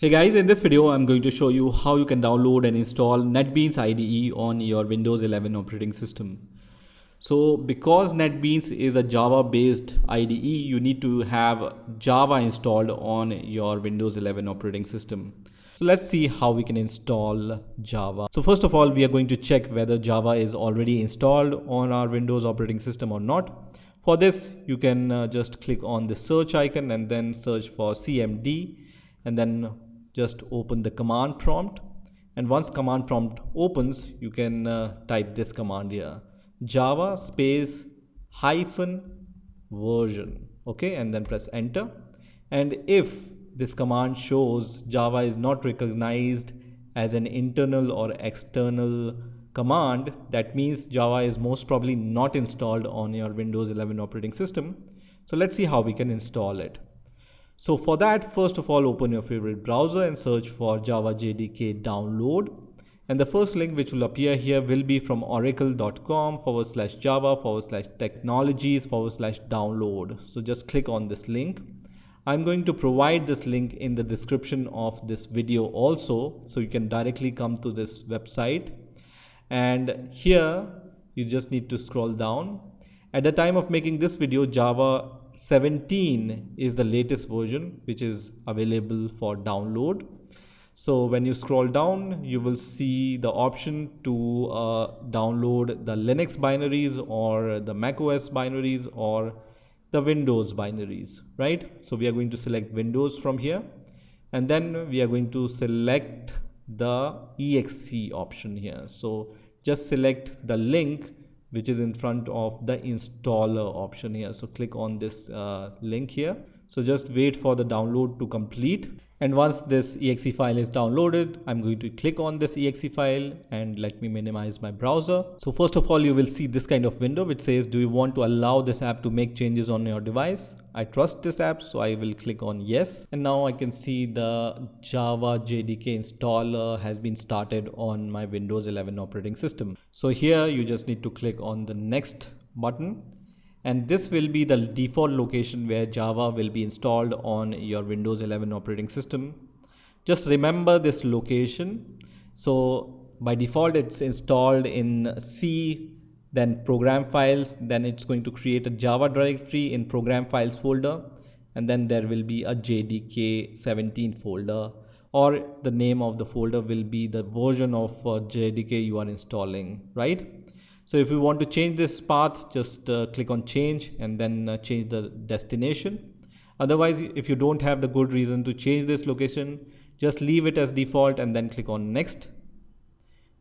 Hey guys, in this video I'm going to show you how you can download and install NetBeans IDE on your Windows 11 operating system. So because NetBeans is a Java based IDE, you need to have Java installed on your Windows 11 operating system. So let's see how we can install Java. So first of all, we are going to check whether Java is already installed on our Windows operating system or not. For this, you can just click on the search icon and then search for CMD and then just open the command prompt. And once command prompt opens, you can type this command here, java space hyphen version, okay, and then press enter. And if this command shows Java is not recognized as an internal or external command, that means Java is most probably not installed on your Windows 11 operating system. So let's see how we can install it. So for that, first of all, open your favorite browser and search for Java Jdk download. And the first link which will appear here will be from oracle.com/java/technologies/download. So just click on this link. I'm going to provide this link in the description of this video also, so you can directly come to this website. And here you just need to scroll down. At the time of making this video, Java 17 is the latest version which is available for download. So when you scroll down, you will see the option to download the Linux binaries or the macOS binaries or the Windows binaries, right? So we are going to select Windows from here, and then we are going to select the exe option here. So just select the link which is in front of the installer option here. So click on this link here. So just wait for the download to complete. And once this exe file is downloaded, I'm going to click on this exe file and let me minimize my browser. So first of all, you will see this kind of window which says, do you want to allow this app to make changes on your device? I trust this app, so I will click on yes. And now I can see the Java Jdk installer has been started on my Windows 11 operating system. So here you just need to click on the next button. And this will be the default location where Java will be installed on your Windows 11 operating system. Just remember this location. So by default, it's installed in C, then program files, then it's going to create a Java directory in program files folder. And then there will be a JDK 17 folder, or the name of the folder will be the version of JDK you are installing, right? So if you want to change this path, just click on change and then change the destination. Otherwise, if you don't have the good reason to change this location, just leave it as default and then click on next,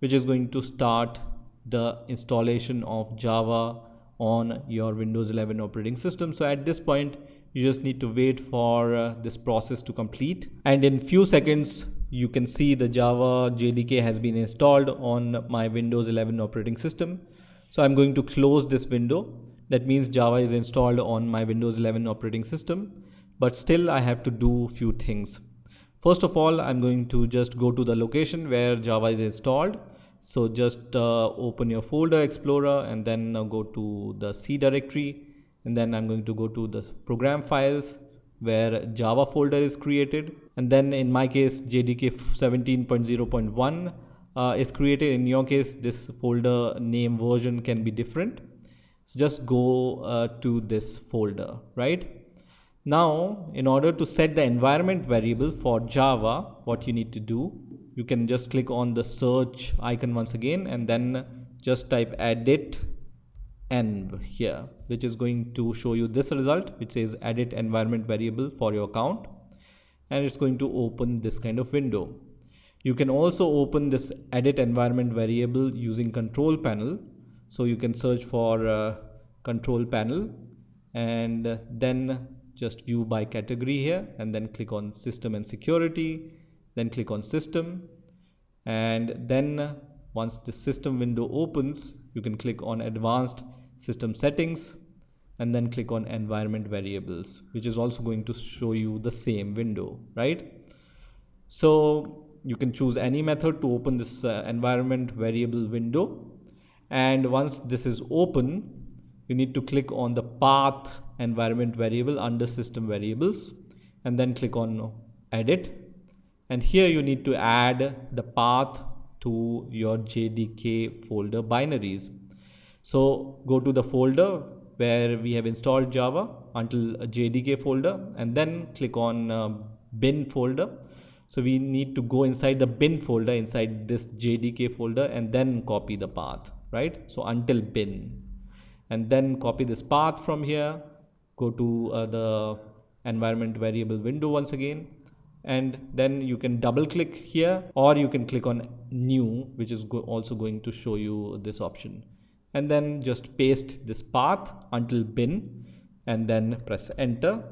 which is going to start the installation of Java on your Windows 11 operating system. So at this point, you just need to wait for this process to complete. And in few seconds, you can see the Java JDK has been installed on my Windows 11 operating system. So I'm going to close this window. That means Java is installed on my Windows 11 operating system, but still I have to do few things. First of all, I'm going to just go to the location where Java is installed. So just open your folder explorer and then go to the C directory. And then I'm going to go to the program files where Java folder is created. And then in my case, JDK 17.0.1 is created. In your case, this folder name version can be different. So just go to this folder, right? Now, in order to set the environment variable for Java, what you need to do, you can just click on the search icon once again and then just type edit env here, which is going to show you this result, which says edit environment variable for your account. And it's going to open this kind of window. You can also open this edit environment variable using control panel. So you can search for control panel and then just view by category here and then click on system and security, then click on system. And then once the system window opens, you can click on advanced system settings and then click on environment variables, which is also going to show you the same window, right? So you can choose any method to open this environment variable window. And once this is open, you need to click on the path environment variable under system variables and then click on edit. And here you need to add the path to your JDK folder binaries. So go to the folder where we have installed Java until a JDK folder, and then click on bin folder. So we need to go inside the bin folder inside this JDK folder and then copy the path, right? So until bin, and then copy this path from here, go to the environment variable window once again, and then you can double click here, or you can click on new, which is also going to show you this option, and then just paste this path until bin and then press enter,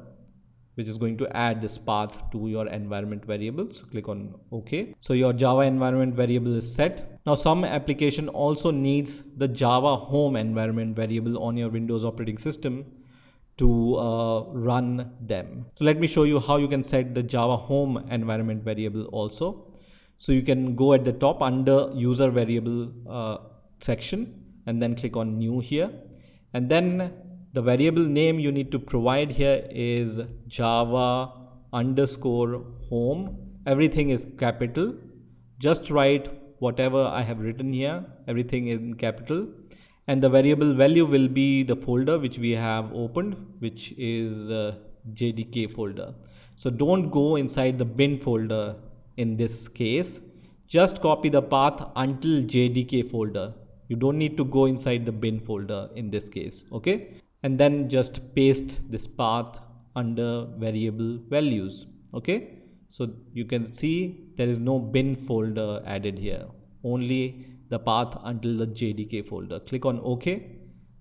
which is going to add this path to your environment variable. So click on OK. So your Java environment variable is set. Now some application also needs the Java home environment variable on your Windows operating system to run them. So let me show you how you can set the Java home environment variable also. So you can go at the top under user variable section and then click on new here, and then the variable name you need to provide here is Java underscore home. Everything is capital. Just write whatever I have written here, everything in capital. And the variable value will be the folder which we have opened, which is JDK folder. So don't go inside the bin folder in this case. Just copy the path until JDK folder. You don't need to go inside the bin folder in this case, okay? And then just paste this path under variable values, okay? So you can see there is no bin folder added here, only the path until the JDK folder. Click on OK,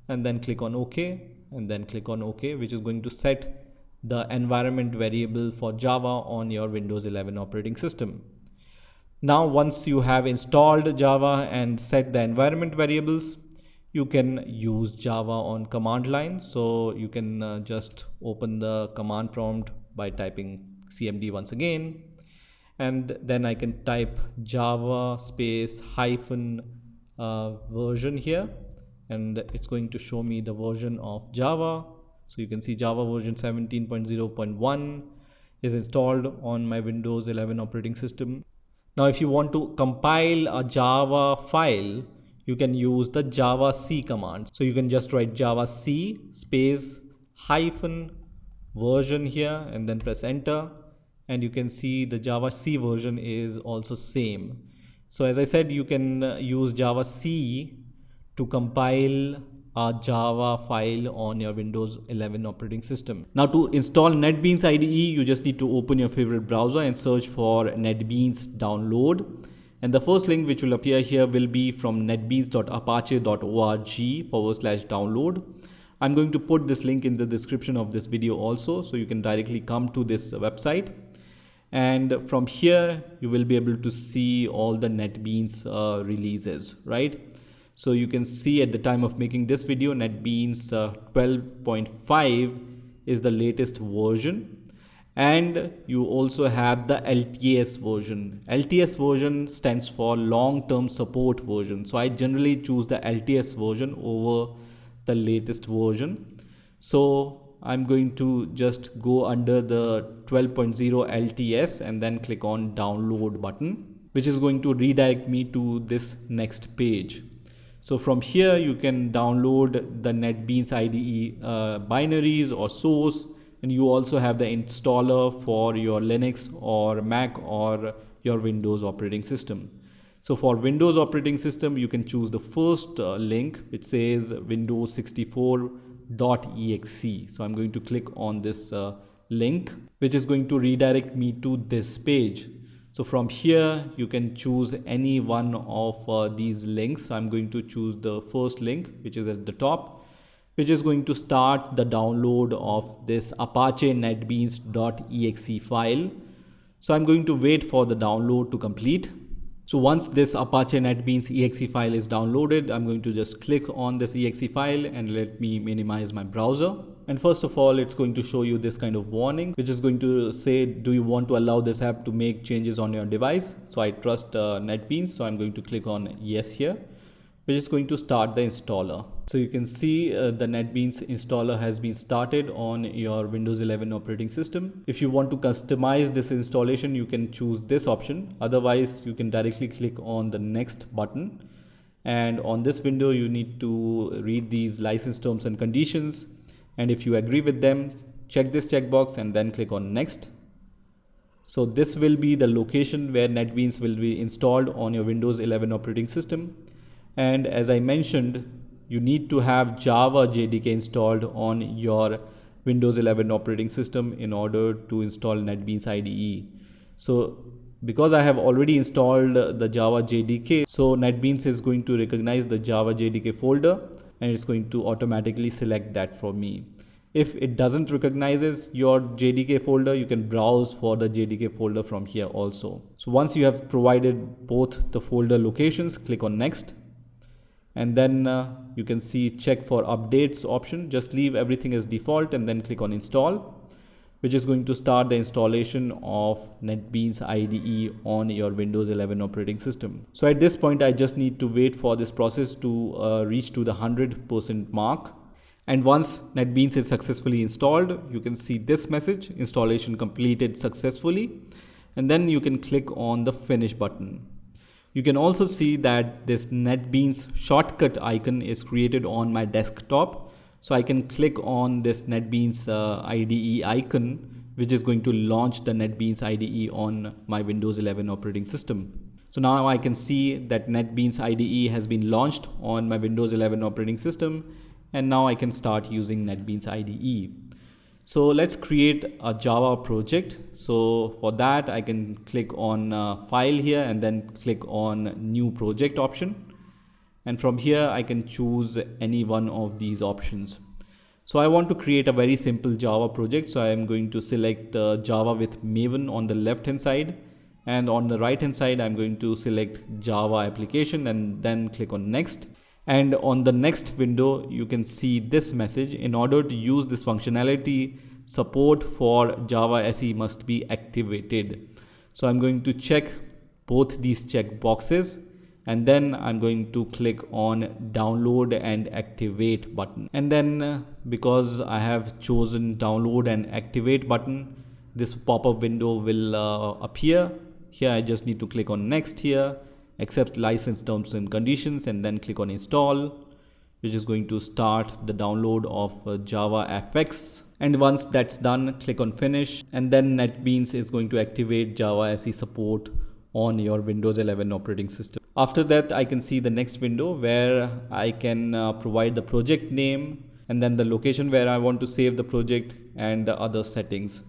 and then click on OK, and then click on OK, which is going to set the environment variable for Java on your Windows 11 operating system. Now once you have installed Java and set the environment variables, you can use Java on command line. So you can just open the command prompt by typing cmd once again, and then I can type Java space hyphen version here, and it's going to show me the version of Java. So you can see Java version 17.0.1 is installed on my Windows 11 operating system. Now if you want to compile a Java file, you can use the Java C command. So you can just write Java C space hyphen version here and then press enter, and you can see the Java C version is also same. So as I said, you can use Java C to compile a Java file on your Windows 11 operating system. Now to install NetBeans IDE, you just need to open your favorite browser and search for NetBeans download. And the first link which will appear here will be from netbeans.apache.org/download. I'm going to put this link in the description of this video also, so you can directly come to this website. And from here, you will be able to see all the NetBeans releases, right? So you can see at the time of making this video, NetBeans 12.5 is the latest version. And you also have the LTS version. LTS version stands for long-term support version. So I generally choose the LTS version over the latest version. So I'm going to just go under the 12.0 LTS and then click on download button, which is going to redirect me to this next page. So from here, you can download the NetBeans IDE binaries or source, and you also have the installer for your Linux or Mac or your Windows operating system. So for Windows operating system, you can choose the first link, which says Windows 64.exe. So I'm going to click on this link, which is going to redirect me to this page. So from here, you can choose any one of these links. I'm going to choose the first link, which is at the top, which is going to start the download of this Apache netbeans.exe file. So I'm going to wait for the download to complete. So once this Apache NetBeans exe file is downloaded, I'm going to just click on this exe file and let me minimize my browser. And first of all, it's going to show you this kind of warning, which is going to say, do you want to allow this app to make changes on your device? So I trust NetBeans, so I'm going to click on yes here. which is going to start the installer. So you can see the NetBeans installer has been started on your Windows 11 operating system. If you want to customize this installation, you can choose this option. Otherwise, you can directly click on the next button. And on this window, you need to read these license terms and conditions. And if you agree with them, check this checkbox and then click on next. So this will be the location where NetBeans will be installed on your Windows 11 operating system. And as I mentioned, you need to have Java Jdk installed on your Windows 11 operating system in order to install NetBeans IDE. So because I have already installed the Java Jdk, so NetBeans is going to recognize the Java Jdk folder and it's going to automatically select that for me. If it doesn't recognize your JDK folder, you can browse for the JDK folder from here also. So once you have provided both the folder locations, click on next. And then you can see check for updates option. Just leave everything as default and then click on install, which is going to start the installation of NetBeans IDE on your Windows 11 operating system. So at this point, I just need to wait for this process to reach to the 100% mark. And once NetBeans is successfully installed, you can see this message, installation completed successfully. And then you can click on the finish button. You can also see that this NetBeans shortcut icon is created on my desktop. So I can click on this NetBeans IDE icon, which is going to launch the NetBeans IDE on my Windows 11 operating system. So now I can see that NetBeans IDE has been launched on my Windows 11 operating system. And now I can start using NetBeans IDE. So let's create a Java project. So for that, I can click on file here and then click on new project option. And from here, I can choose any one of these options. So I want to create a very simple Java project. So I am going to select Java with Maven on the left hand side. And on the right hand side, I'm going to select Java application and then click on next. And on the next window, you can see this message. In order to use this functionality, support for Java SE must be activated. So I'm going to check both these check boxes and then I'm going to click on download and activate button. And then because I have chosen download and activate button, this pop-up window will appear. Here I just need to click on next here, accept license terms and conditions, and then click on install, which is going to start the download of Java FX. And once that's done, click on finish, and then NetBeans is going to activate Java SE support on your Windows 11 operating system. After that, I can see the next window where I can provide the project name and then the location where I want to save the project and the other settings.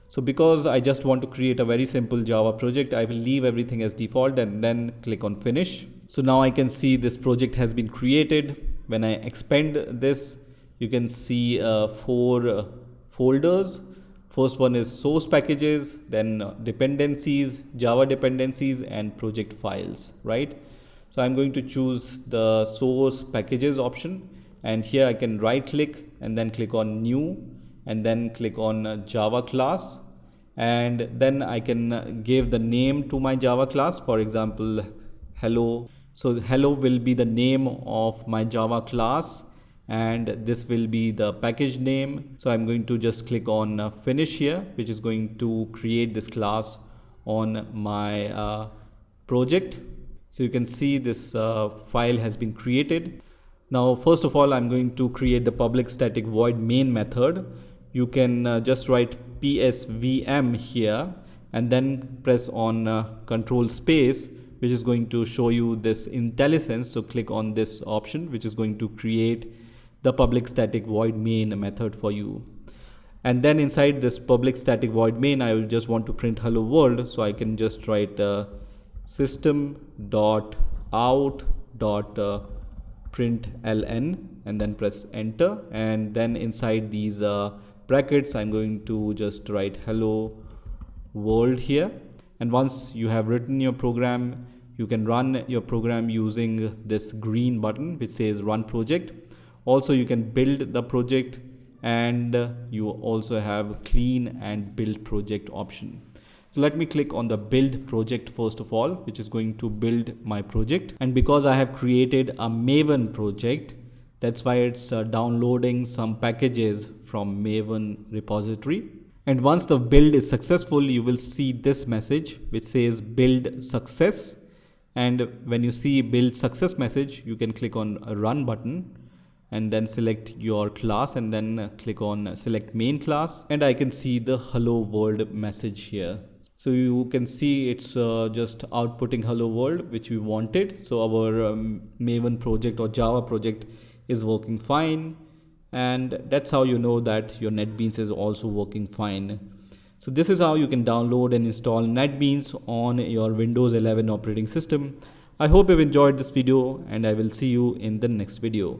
So because I just want to create a very simple Java project, I will leave everything as default and then click on finish. So now I can see this project has been created. When I expand this, you can see 4 folders. First one is source packages, then dependencies, Java dependencies, and project files, right? So I'm going to choose the source packages option, and here I can right click and then click on new and then click on Java class, and then I can give the name to my Java class, for example hello. So hello will be the name of my Java class and this will be the package name. So I'm going to just click on finish here, which is going to create this class on my project. So you can see this file has been created. Now first of all, I'm going to create the public static void main method. You can just write psvm here and then press on control space, which is going to show you this IntelliSense. So click on this option, which is going to create the public static void main method for you. And then inside this public static void main, I will just want to print hello world. So I can just write system.out.println and then press enter. And then inside these brackets, I'm going to just write hello world here. And once you have written your program, you can run your program using this green button which says run project. Also, you can build the project, and you also have clean and build project option. So let me click on the build project first of all, which is going to build my project. And because I have created a Maven project, that's why it's downloading some packages from Maven repository. And once the build is successful, you will see this message which says build success. And when you see build success message, you can click on a run button and then select your class and then click on select main class. And I can see the hello world message here. So you can see it's just outputting hello world, which we wanted. So our Maven project or Java project is working fine. And that's how you know that your NetBeans is also working fine. So this is how you can download and install NetBeans on your Windows 11 operating system. I hope you've enjoyed this video and I will see you in the next video.